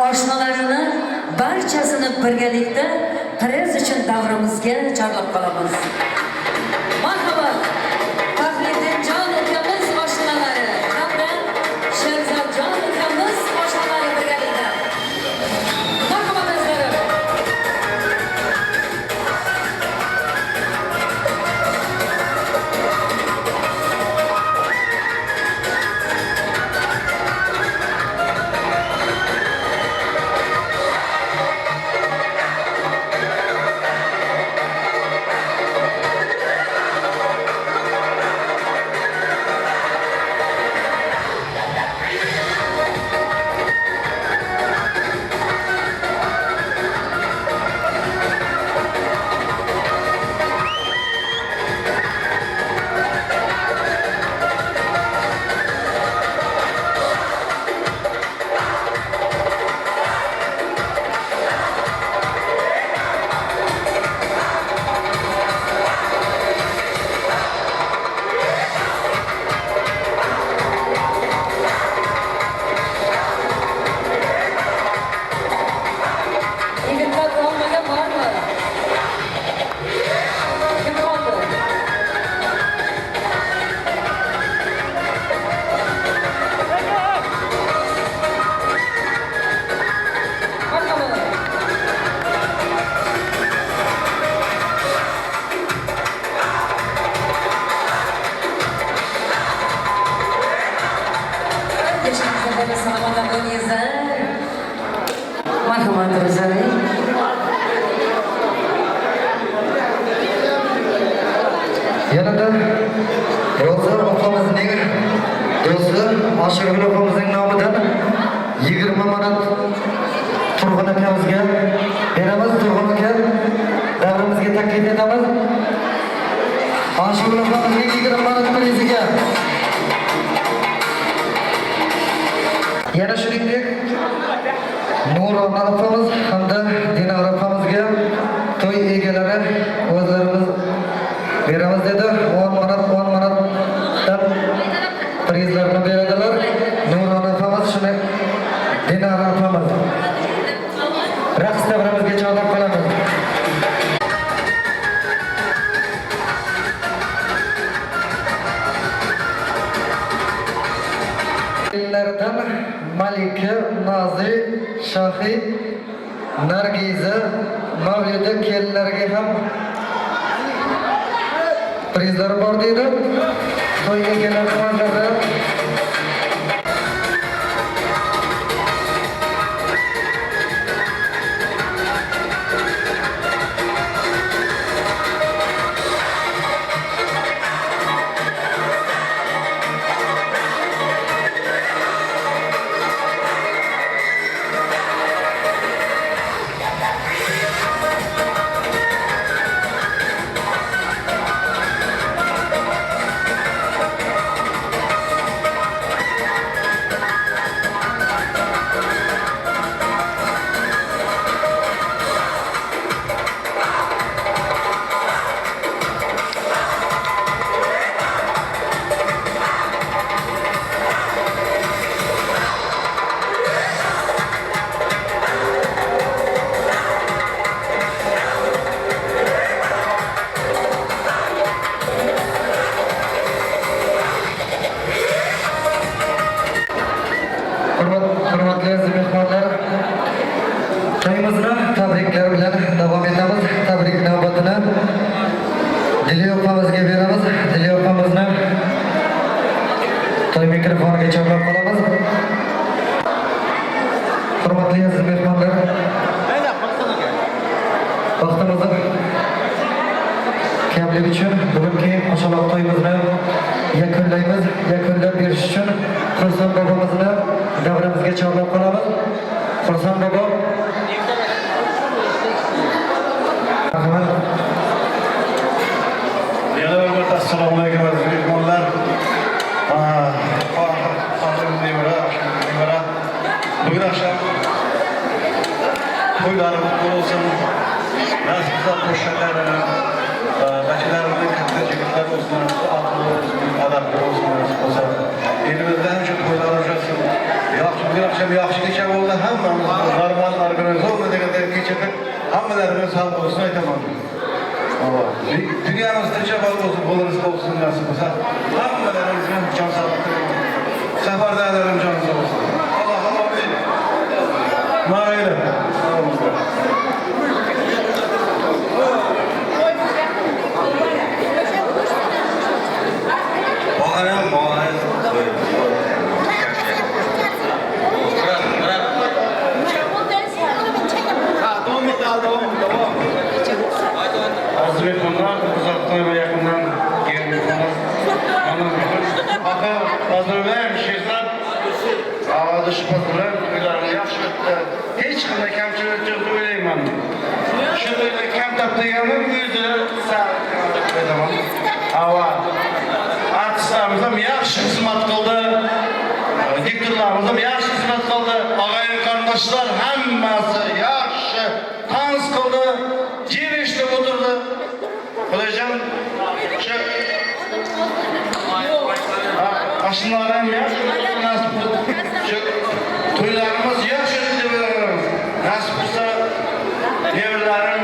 oshnalarını barchasini birgalikda prez uchun davramizga chorlab qolamiz. Marhamat, Faxriddinjon ukamiz oshnalari hamda Sherzodjon ukamiz oshnalari birgalikda. Marhamat azizlarim. Yigitlar olmagan bormi? Kim oldi? Marhamat. Yaşınızda sağlamak oynayızlar. Marhamat Rozali. Yanada Roza opamizning do'sti Oshirgul opamizning nomidan 20 manat Turg'un akamizga beramiz. Turg'un aka davrimizga taklif etamiz. Oshirgul opamizning 20 manat priziga. Yana shuningdek Nurona opamiz hamda Dinora opamizga to'y egalari o'zlarimiz beramiz dedi. 10 manatdan prizlarni beradilar. Nurona opamiz shuni Dinora opamiz. Raqs davramizga chorlab qolamiz. Kellardan Malika, Nozi, Shohid, Nargiza, Mavlida kellarga ham prizlar bor deydi. To'y egalari tomonidan hurmatli aziz mehmonlar, to'yimizni tabriklar bilan davom etamiz. Tabrik navbatini Diliya opamizga beramiz. Diliya opamizni to'y mikrofoniga chorlab qolamiz. Hurmatli aziz mehmonlar, vaqtimizni kamlik uchun bugungi oshaloq to'yimizni yakunlaymiz. Yakunlab berish uchun Xursand bobomizni davramizga chorlab qolamiz. Xursand bobo. Rahmat. Yana bir marta assalomu alaykum aziz mehmonlar. Bugun akşam to'ylarimiz bo'lsin. Nasiblar qo'shiqlari, bachalarimizning katta jigitlar olsun, aql olsun, adab olsun. Elimizden şu to'ylar o'shasin. Yaxşı bir akşam yaxşı geçen oldu. Hammamiz normal organize oldu deganda kechada hammalarimiz sog' bo'lsin aytaman. Dünyamız tinchlik bo'lsin, qo'lingiz bo'lsin, nasib bo'lsa. Hammalaringizga jon sog'lik tilayman. Safardalarim jon sog' bo'lsin. Alloh amin. Mayli. Azmet onlar uzaktan ve yakından gelmişler. Aka hazırlayayım şeyler. Havada şu patron uylarını yaşattı. Hiç kadar kamçılık yok öyleyim. Şöyle kam taptığımın yüzü sağlık. Hava. Artistlarımızın yaxşı hizmet kıldı. Diktorlarımızın yaxşı hizmet kıldı. Ağayın kardeşler hemmesi yaxşı dans kıldı. Girişte oturdu. Kılıcan şu aşınlardan yaxşı nasip oldu. Şu toylarımız yaxşı ediyoruz. Nasip olsa evlerin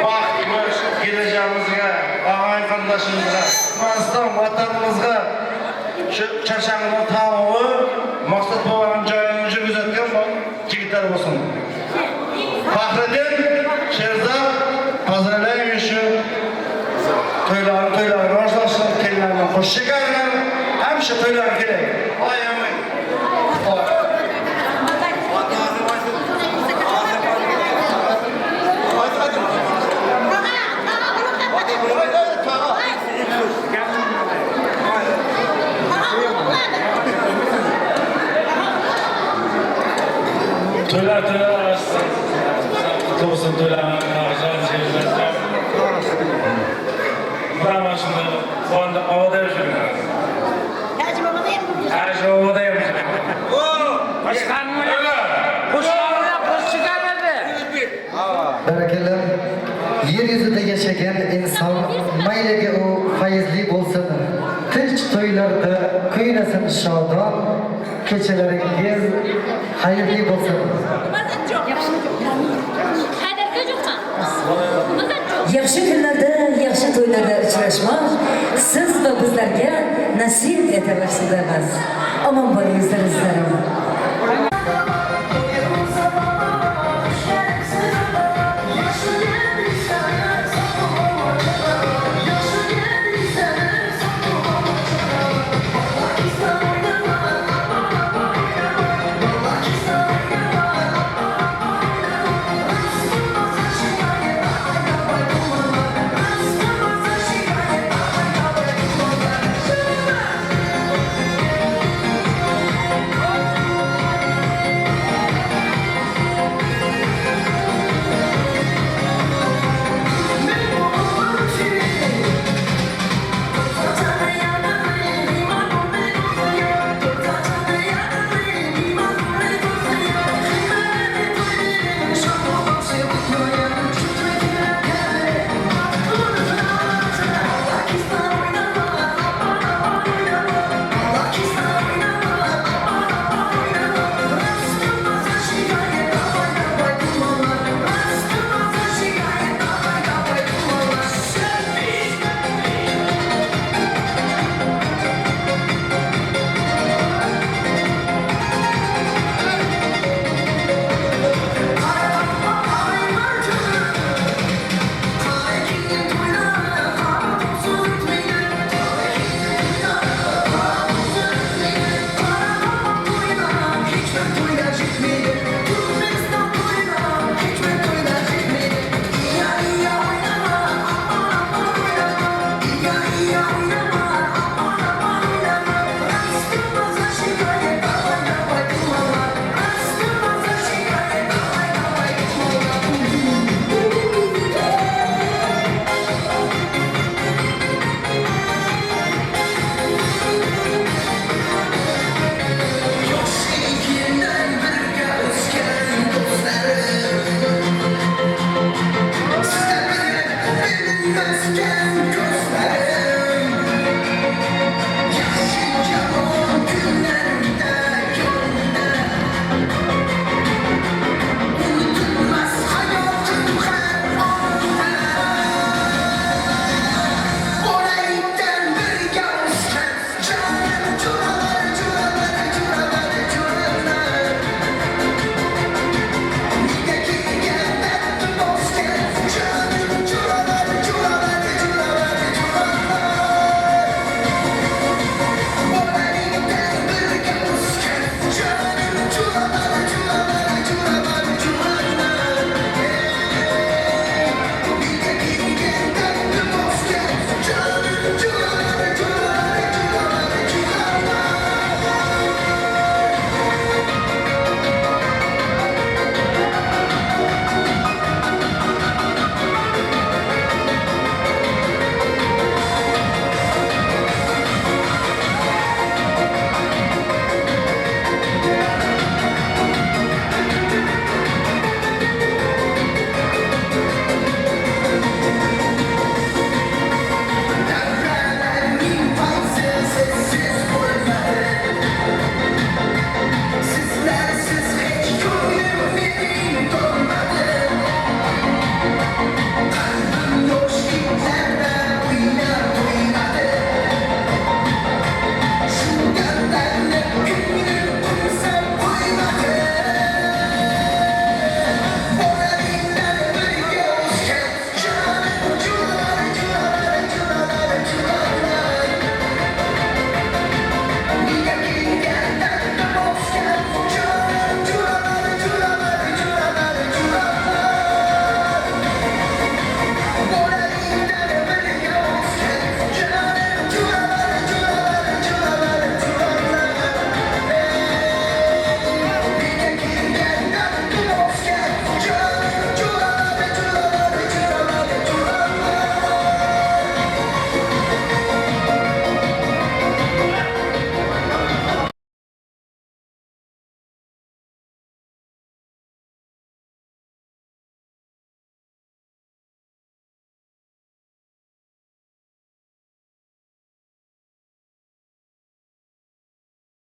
vaktimiz geleceğimizge, ağayın kardeşimizge, Afganistan vatanımızga şu çarşambının tavuğu maksat olan joyini жүрgüzetken jigitler olsun. Fahrettin, Şerzat, hazırlayın şu toyları başlasın, kendilerine hoş çıkarlar, hem şu toylar gerek. Ay amin. Toylar arasında kutlusun toylarına harcan seyirciler. Brahma şimdi bu anda havada yaşıyorum. Her şey havadayım. Başkanım öyle. Kuş çıkarmadı. Barakallah. Yeryüzünde yaşayan insan maylege o fayizli bolsa da tinch to'ylarda kuynasin shodon kechalaringiz xayrli bo'lsin. Yaxshi kunlarda, yaxshi to'ylarda uchrashmoq siz va bizlarga nasib etaversin. Omon bo'lingizlar izlarim. Sizler benim, benim ben